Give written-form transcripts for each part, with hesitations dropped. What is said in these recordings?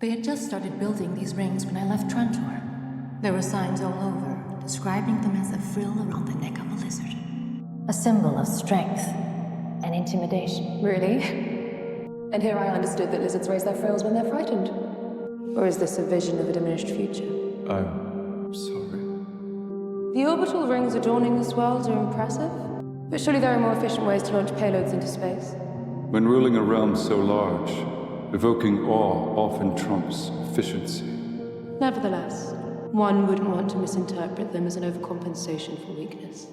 They had just started building these rings when I left Trantor. There were signs all over, describing them as a frill around the neck of a lizard. A symbol of strength and intimidation. Really? And here I understood that lizards raise their frills when they're frightened. Or is this a vision of a diminished future? I'm sorry. The orbital rings adorning this world are impressive, but surely there are more efficient ways to launch payloads into space. When ruling a realm so large, evoking awe often trumps efficiency. Nevertheless, one wouldn't want to misinterpret them as an overcompensation for weakness.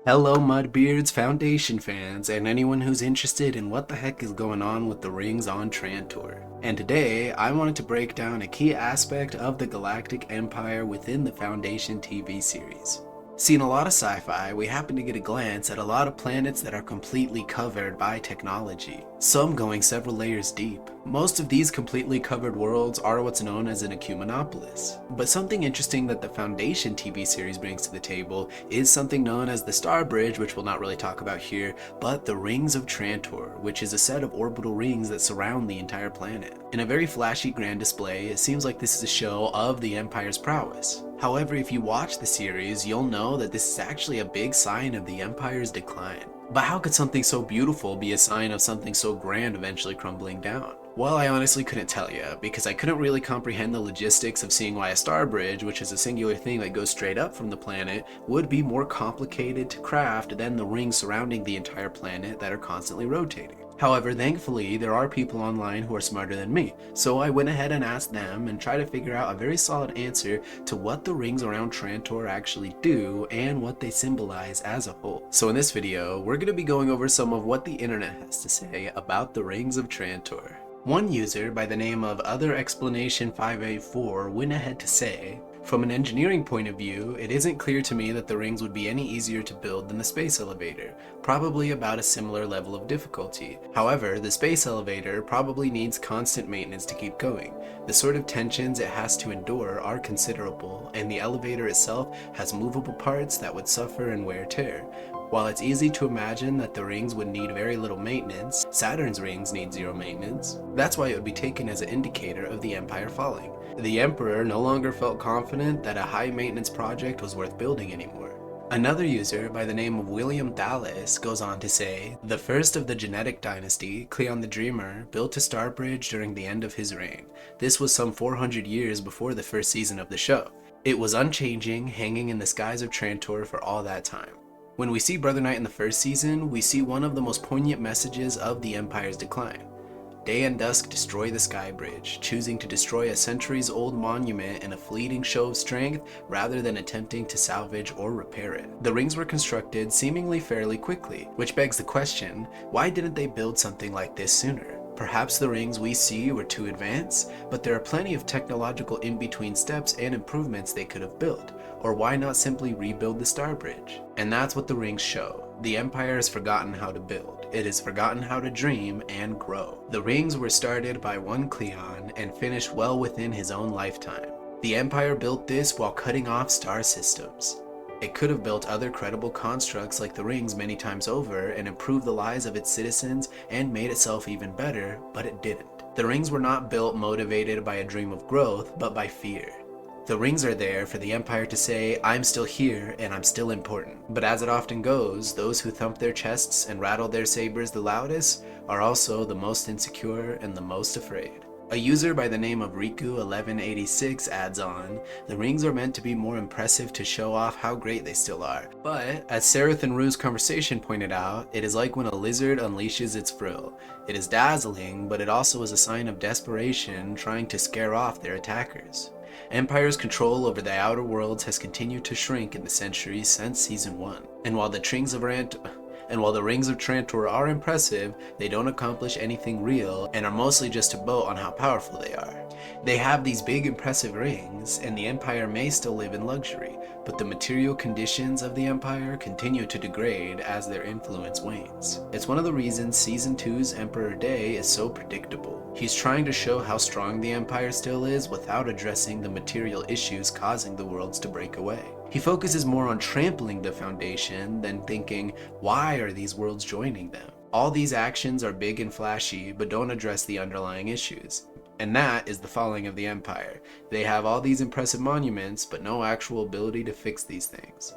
Hello Mudbeards, Foundation fans, and anyone who's interested in what the heck is going on with the rings on Trantor. And today, I wanted to break down a key aspect of the Galactic Empire within the Foundation TV series. See, in a lot of sci-fi, we happen to get a glance at a lot of planets that are completely covered by technology, some going several layers deep. Most of these completely covered worlds are what's known as an ecumenopolis. But something interesting that the Foundation TV series brings to the table is something known as the Star Bridge, which we'll not really talk about here, but the Rings of Trantor, which is a set of orbital rings that surround the entire planet. In a very flashy grand display, it seems like this is a show of the Empire's prowess. However, if you watch the series, you'll know that this is actually a big sign of the Empire's decline. But how could something so beautiful be a sign of something so grand eventually crumbling down? Well, I honestly couldn't tell you, because I couldn't really comprehend the logistics of seeing why a star bridge, which is a singular thing that goes straight up from the planet, would be more complicated to craft than the rings surrounding the entire planet that are constantly rotating. However, thankfully, there are people online who are smarter than me, so I went ahead and asked them and tried to figure out a very solid answer to what the rings around Trantor actually do and what they symbolize as a whole. So in this video, we're going to be going over some of what the internet has to say about the rings of Trantor. One user by the name of Other Explanation 584 went ahead to say, "From an engineering point of view, it isn't clear to me that the rings would be any easier to build than the space elevator, probably about a similar level of difficulty. However, the space elevator probably needs constant maintenance to keep going. The sort of tensions it has to endure are considerable, and the elevator itself has movable parts that would suffer in wear and tear. While it's easy to imagine that the rings would need very little maintenance, Saturn's rings need zero maintenance. That's why it would be taken as an indicator of the Empire falling. The Emperor no longer felt confident that a high-maintenance project was worth building anymore." Another user by the name of William Dallas goes on to say, "The first of the Genetic Dynasty, Cleon the Dreamer, built a star bridge during the end of his reign. This was some 400 years before the first season of the show. It was unchanging, hanging in the skies of Trantor for all that time." When we see Brother Knight in the first season, we see one of the most poignant messages of the Empire's decline. Day and dusk destroy the sky bridge, choosing to destroy a centuries-old monument in a fleeting show of strength rather than attempting to salvage or repair it. The rings were constructed seemingly fairly quickly, which begs the question, why didn't they build something like this sooner? Perhaps the rings we see were too advanced, but there are plenty of technological in-between steps and improvements they could have built, or why not simply rebuild the star bridge? And that's what the rings show. The Empire has forgotten how to build. It has forgotten how to dream and grow. The rings were started by one Cleon and finished well within his own lifetime. The Empire built this while cutting off star systems. It could have built other credible constructs like the rings many times over and improved the lives of its citizens and made itself even better, but it didn't. The rings were not built motivated by a dream of growth, but by fear. The rings are there for the Empire to say, "I'm still here and I'm still important." But as it often goes, those who thump their chests and rattle their sabers the loudest are also the most insecure and the most afraid. A user by the name of Riku1186 adds on, "The rings are meant to be more impressive to show off how great they still are. But, as Sareth and Rue's conversation pointed out, it is like when a lizard unleashes its frill. It is dazzling, but it also is a sign of desperation trying to scare off their attackers." Empire's control over the outer worlds has continued to shrink in the centuries since Season 1. And while the rings of Trantor are impressive, they don't accomplish anything real and are mostly just a boast on how powerful they are. They have these big impressive rings, and the Empire may still live in luxury, but the material conditions of the Empire continue to degrade as their influence wanes. It's one of the reasons Season 2's Emperor Day is so predictable. He's trying to show how strong the Empire still is without addressing the material issues causing the worlds to break away. He focuses more on trampling the Foundation than thinking, why are these worlds joining them? All these actions are big and flashy, but don't address the underlying issues. And that is the falling of the Empire. They have all these impressive monuments, but no actual ability to fix these things.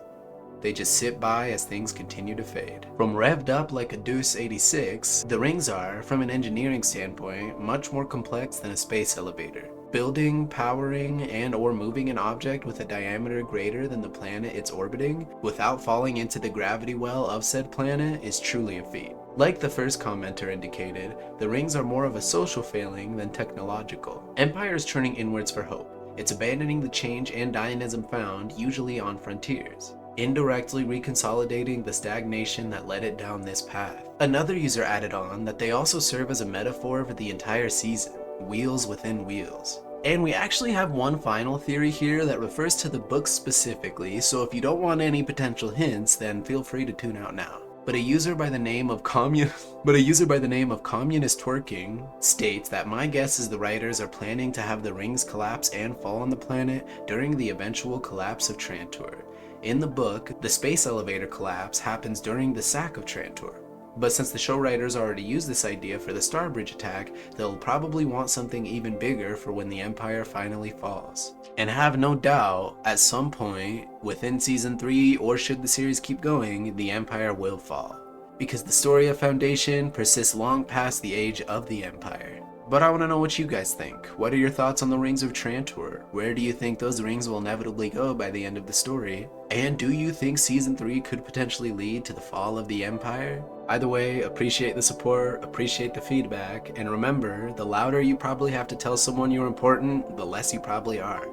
They just sit by as things continue to fade. From revved up like a Deuce 86, the rings are, from an engineering standpoint, much more complex than a space elevator. Building, powering, and or moving an object with a diameter greater than the planet it's orbiting, without falling into the gravity well of said planet, is truly a feat. Like the first commenter indicated, the rings are more of a social failing than technological. Empire is turning inwards for hope. It's abandoning the change and dynamism found, usually on frontiers, indirectly reconsolidating the stagnation that led it down this path. Another user added on that they also serve as a metaphor for the entire season, wheels within wheels. And we actually have one final theory here that refers to the book specifically, so if you don't want any potential hints, then feel free to tune out now. But a user by the name of Communist Twerking states that my guess is the writers are planning to have the rings collapse and fall on the planet during the eventual collapse of Trantor. In the book, the space elevator collapse happens during the sack of Trantor. But since the show writers already used this idea for the Starbridge attack, they'll probably want something even bigger for when the Empire finally falls. And have no doubt, at some point, within Season 3, or should the series keep going, the Empire will fall. Because the story of Foundation persists long past the age of the Empire. But I want to know what you guys think. What are your thoughts on the Rings of Trantor? Where do you think those rings will inevitably go by the end of the story? And do you think Season 3 could potentially lead to the fall of the Empire? Either way, appreciate the support, appreciate the feedback, and remember, the louder you probably have to tell someone you're important, the less you probably are.